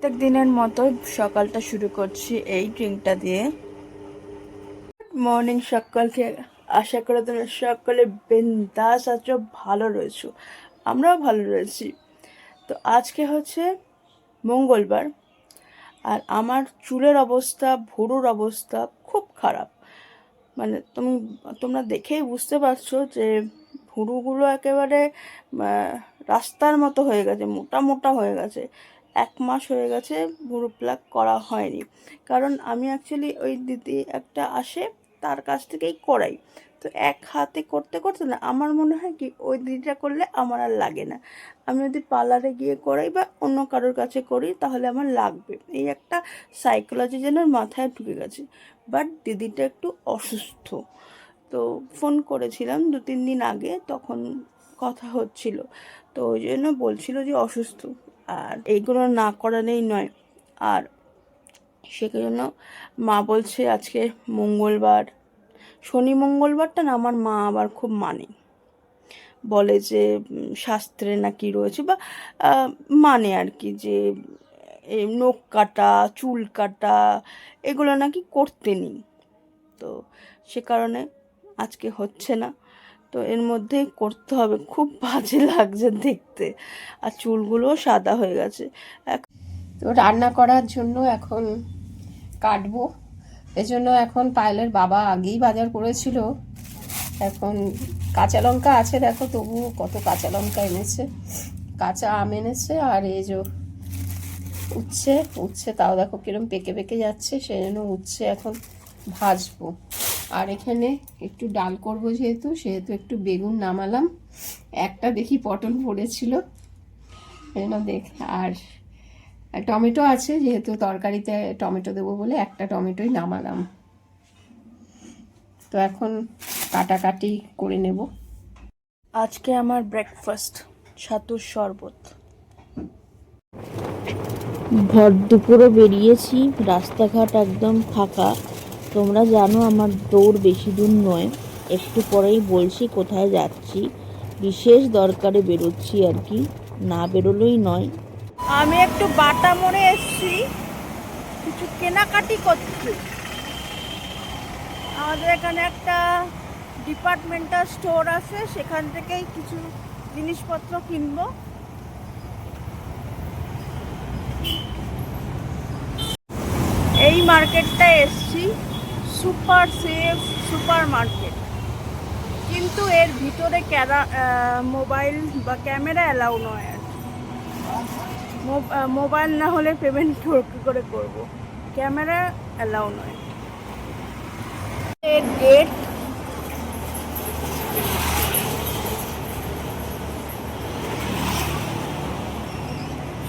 প্রত্যেক দিনের মতো সকালটা শুরু করছি এই ড্রিঙ্কটা দিয়ে। মর্নিং সকলকে, আশা করি তোমরা সকলে বিন্দাস আছো, ভালো রয়েছো, আমরাও ভালো রয়েছি। তো আজকে হচ্ছে মঙ্গলবার, আর আমার চুলের অবস্থা, ভুরুর অবস্থা খুব খারাপ। মানে তোমরা দেখেই বুঝতে পারছো যে ভুরুগুলো একেবারে রাস্তার মতো হয়ে গেছে, মোটা মোটা হয়ে গেছে। 1 মাস হয়ে গেছে ভুরু প্লাক করা হয়নি, কারণ আমি অ্যাকচুয়ালি ওই দিদি একটা আসে, তার কাছ থেকেই করাই। তো এক হাতে করতে করতে না আমার মনে হয় কি ওই দিদিটা করলে আমার আর লাগে না। আমি যদি পার্লারে গিয়ে করাই বা অন্য কারোর কাছে করি তাহলে আমার লাগবে, এই একটা সাইকোলজি যেন মাথায় ঢুকে গেছে। বাট দিদিটা একটু অসুস্থ, তো ফোন করেছিলাম 2-3 দিন আগে, তখন কথা হচ্ছিল। তো ওই জন্য বলছিল যে অসুস্থ, আর এইগুলো না করালেই নয়। আর সেজন্য মা বলছে আজকে মঙ্গলবার, শনি মঙ্গলবারটা না আমার মা আবার খুব বলে যে শাস্ত্রে নাকি রয়েছে বা মানে আর কি, যে নখ কাটা, চুল কাটা এগুলো নাকি করতে নেই। তো সে কারণে আজকে হচ্ছে না। তো এর মধ্যেই করতে হবে, খুব বাজে লাগছে দেখতে, আর চুলগুলোও সাদা হয়ে গেছে। তো রান্না করার জন্য এখন কাটবো, এজন্য এখন পায়েলের বাবা আগেই বাজার করেছিল। এখন কাঁচা লঙ্কা আছে, দেখো তবু কত কাঁচা লঙ্কা এনেছে, কাঁচা আম এনেছে, আর এই যে উচ্ছে উচ্ছে তাও দেখো কিরম পেকে পেকে যাচ্ছে, সেই জন্য উচ্ছে এখন ভাজবো। আর এখানে একটু ডাল করবো, যেহেতু একটু বেগুন নামালাম, একটা দেখি পটল পড়েছিল দেখ, আর টমেটো আছে, যেহেতু তরকারিতে টমেটো দেবো বলে একটা টমেটোই নামালাম। তো এখন কাটাকাটি করে নেব। আজকে আমার ব্রেকফাস্ট ছাতুর শরবত। ভর দুপুরে বেরিয়েছি, রাস্তাঘাট একদম ফাঁকা। তোমরা জানো আমার দৌড় বেশি দূর নয়, একটু পরেই বলছি কোথায় যাচ্ছি। বিশেষ দরকারে বেরোচ্ছি আর কি, না বেরোলেই নয়। আমি একটু বাটা মোড়ে এসেছি কিছু কেনাকাটি করতে। আমাদের এখানে একটা ডিপার্টমেন্টাল স্টোর আছে, সেখান থেকেই কিছু জিনিসপত্র কিনবো। এই মার্কেটটায় এসছি, সুপার সেফ সুপার মার্কেট, কিন্তু এর ভিতরে মোবাইল বা ক্যামেরা অ্যালাউ নয়। আর মোবাইল না হলে পেমেন্ট কী করে করবো, ক্যামেরা অ্যালাউ নয়। এর গেট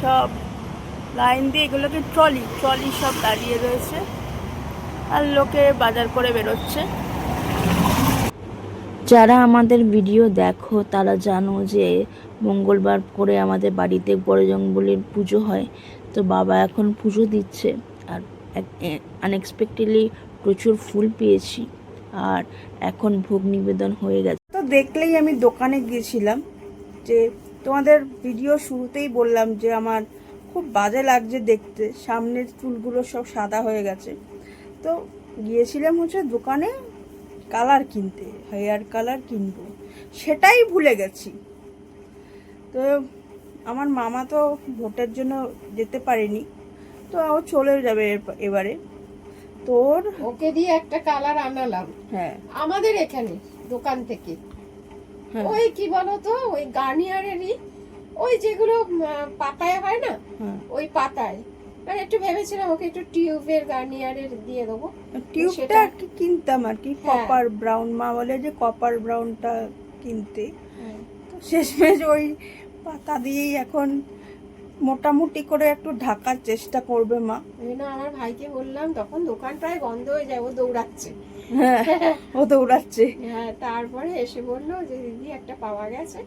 সব লাইন দিয়ে, এগুলোকে ট্রলি সব দাঁড়িয়ে রয়েছে, আর লোকে বাজার করে বেরোচ্ছে। যারা আমাদের ভিডিও দেখো তারা জানো যে মঙ্গলবার করে আমাদের বাড়িতে বড়জঙ্গলের পুজো হয়। তো বাবা এখন পুজো দিচ্ছে, আর আনএক্সপেক্টেডলি প্রচুর ফুল পেয়েছি, আর এখন ভোগ নিবেদন হয়ে গেছে। তো দেখলেই আমি দোকানে গিয়েছিলাম, যে তোমাদের ভিডিও শুরুতেই বললাম যে আমার খুব বাজে লাগছে দেখতে, সামনের চুলগুলো সব সাদা হয়ে গেছে। তো গিয়েছিলাম হচ্ছে দোকানে কালার কিনতে, হেয়ার কালার কিনবো, সেটাই ভুলে গেছি। তো আমার মামা তো ভোটের জন্য যেতে পারেনি, তো ও চলে যাবে এবারে। তোর ওকে দিয়ে একটা কালার আনালাম, হ্যাঁ আমাদের এখানে দোকান থেকে। হ্যাঁ ওই কি বলতো, ওই গার্নিয়ারেরই, ওই যেগুলো পাতায় হয় না, ওই পাতায়। মানে একটু ভেবেছিলাম ওকে একটু টিউবের গার্নিয়ারের দিয়ে দেবো। টিউবটা আর কি কিনতাম আর কি, কপার ব্রাউন, মা বলে যে কপার ব্রাউনটা কিনতে। তো শেষমেশ ওই পাতা দিয়েই এখন মোটামুটি করে একটু ঢাকার চেষ্টা করবে মা। ওই জন্য আমার ভাইকে বললাম, তখন দোকান প্রায় বন্ধ হয়ে যায়, ও দৌড়াচ্ছে। হ্যাঁ ও দৌড়াচ্ছে। হ্যাঁ, তারপরে এসে বললো যে দিদি একটা পাওয়া গেছে,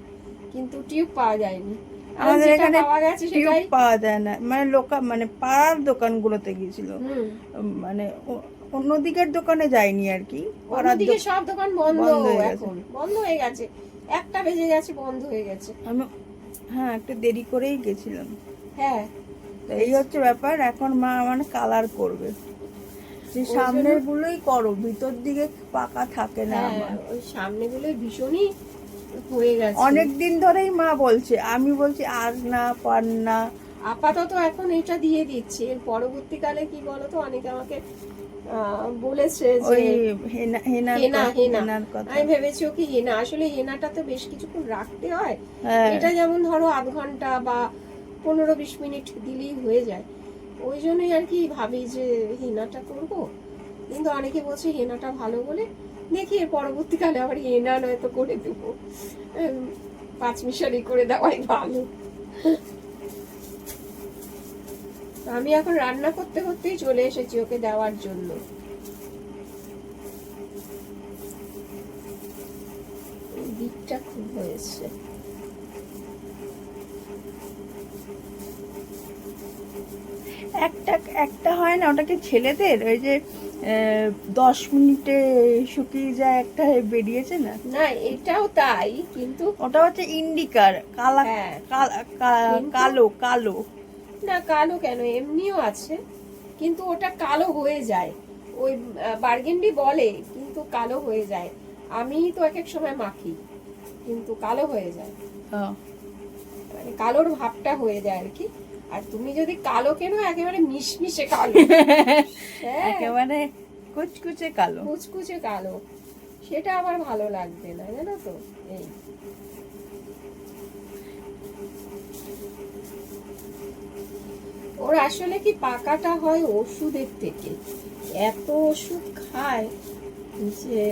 কিন্তু টিউব পাওয়া যায়নি। আমাদের এখানে পাওয়া গেছে টিউব সেটাই পাওয়া যায় না, মানে মানে পাড়ার দোকানগুলোতে গিয়েছিল, মানে অন্য দিকের দোকানে যায়নি আর কি। অন্যদিকে সব দোকান বন্ধ হয়ে গেছে, এখন বন্ধ হয়ে গেছে, 1টা বেজে গেছে, বন্ধ হয়ে গেছে। আমি হ্যাঁ একটু দেরি করেই গেছিলাম। হ্যাঁ, এই হচ্ছে ব্যাপার। এখন মা মানে কালার করবে, যে সামনের গুলোই করো, ভিতর দিকে পাকা থাকে না হ্যাঁ, আমার। ওই সামনেগুলো ভীষণই হয়ে গেছে। অনেক দিন ধরেই মা বলছে, আমি বলছি আর না, পার না। আপাতত এখন এটা দিয়ে দিচ্ছি, এর পরবর্তীকালে কি বলতো, অনেকে আমাকে বলেছে যে ওই হেনা হেনা হেনার কথা। আমি ভেবেছি কি হেনা, আসলে হেনাটা তো বেশ কিছুক্ষণ রাখতে হয়। হ্যাঁ। এটা যেমন ধরো আধ ঘন্টা বা 15-20 মিনিট দিলেই হয়ে যায়, ওই জন্যই আর কি ভাবি যে হেনাটা করব। কিন্তু অনেকে বলছে হেনাটা ভালো বলে, দেখি এর পরবর্তীকালে আবার হেনা নয়তো করে দেবো, 5 মিশালি করে দেওয়াই ভালো। আমি এখন রান্না করতে করতেই চলে এসেছি ওকে দেওয়ার জন্য। এই দিকটা খুব হয়েছে। একটা একটা হয় না, ওটাকে ছেলেদের ওই যে 10 মিনিটে শুকিয়ে যায়, একটা বেরিয়েছে না? না, এটাও তাই, কিন্তু ওটা হচ্ছে ইন্ডিকার, কালা হ্যাঁ। কালো কালো। না, কালো কেন, এমনিও আছে, কিন্তু ওটা কালো হয়ে যায়। ওই বার্গেন্ডি বলে, কিন্তু কালো হয়ে যায়। আমি তো এক এক সময় মাখি, কিন্তু কালো হয়ে যায়, মানে কালোর ভাবটা হয়ে যায় আর কি। আর তুমি যদি কালো কেনো, একেবারে মিশমিশে কালো, হ্যাঁ, একেবারে কুচকুচে কালো। কুচকুচে কালো, সেটা আবার ভালো লাগবে না, জানো তো। এই ওর আসলে কি পাকাটা হয় ওষুধের থেকে, এত ওষুধ খায় যে,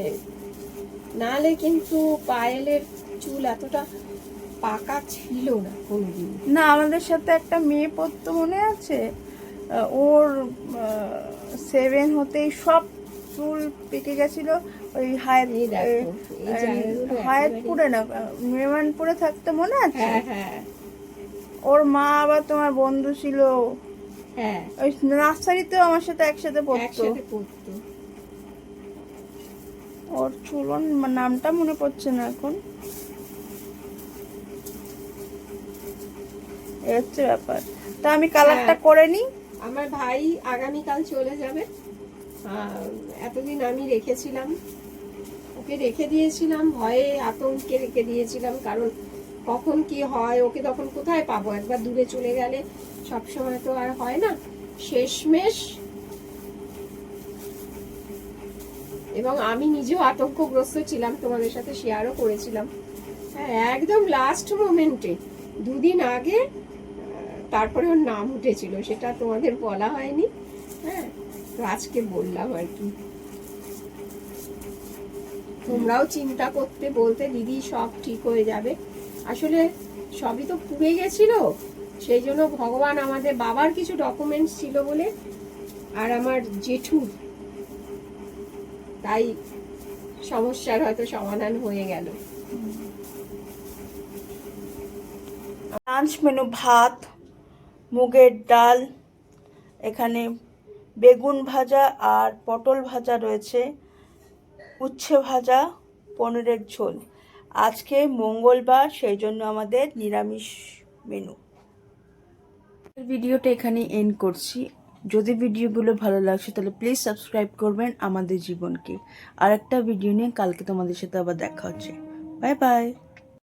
নালে কিন্তু পায়েলের চুল এতটা পাকা ছিল না কোনোদিন। না, আমাদের সাথে একটা মেয়ে পড়তো, মনে আছে? ওর 7 হতেই সব চুল পেকে গেছিল। ওই এই দেখো, এই জায়গাগুলো হায়াতপুরে না, মেমানপুরে থাকতে, মনে আছে? হ্যাঁ হ্যাঁ ওর মা আবার তোমার বন্ধু ছিল, হ্যাঁ, ওই নার্সারিতেও আমার সাথে একসাথে পড়তো। একসাথে পড়তো। ওর চুলন নামটা মনে পড়ছে না এখন। এই হচ্ছে ব্যাপার। তা আমি কালারটা হ্যাঁ। করে নি। আমার ভাই আগামীকাল চলে যাবে। এতদিন আমি রেখেছিলাম, ওকে রেখে দিয়েছিলাম, ভয়ে আতঙ্কে রেখে দিয়েছিলাম, কারণ কখন কি হয়, ওকে তখন কোথায় পাবো, একবার দূরে চলে গেলে সব সময় তো আর হয় না। শেষমেশ, এবং আমি নিজেও আতঙ্কগ্রস্ত ছিলাম, তোমাদের সাথে শেয়ারও করেছিলাম। হ্যাঁ, একদম লাস্ট মোমেন্টে 2 দিন আগে তারপরে ওর নাম উঠেছিল, সেটা তোমাদের বলা হয়নি। হ্যাঁ, তো আজকে বললাম আর কি। তোমরাও চিন্তা করতে, বলতে দিদি সব ঠিক হয়ে যাবে। আসলে সবই তো পুড়ে গেছিল, সেই জন্য ভগবান, আমাদের বাবার কিছু ডকুমেন্টস ছিল বলে, আর আমার জেঠুর, তাই সমস্যার হয়তো সমাধান হয়ে গেল। লাঞ্চ মেনু: ভাত, মুগের ডাল, এখানে বেগুন ভাজা আর পটল ভাজা রয়েছে, উচ্ছে ভাজা, পনিরের ঝোল। আজকে মঙ্গলবার, সেই জন্য আমাদের নিরামিষ মেনু। ভিডিওটা এখানে এন্ড করছি। যদি ভিডিওগুলো ভালো লাগছে তাহলে প্লিজ সাবস্ক্রাইব করবেন আমাদের জীবনকে। আর একটা ভিডিও নিয়ে কালকে তোমাদের সাথে আবার দেখা হচ্ছে। Bye bye.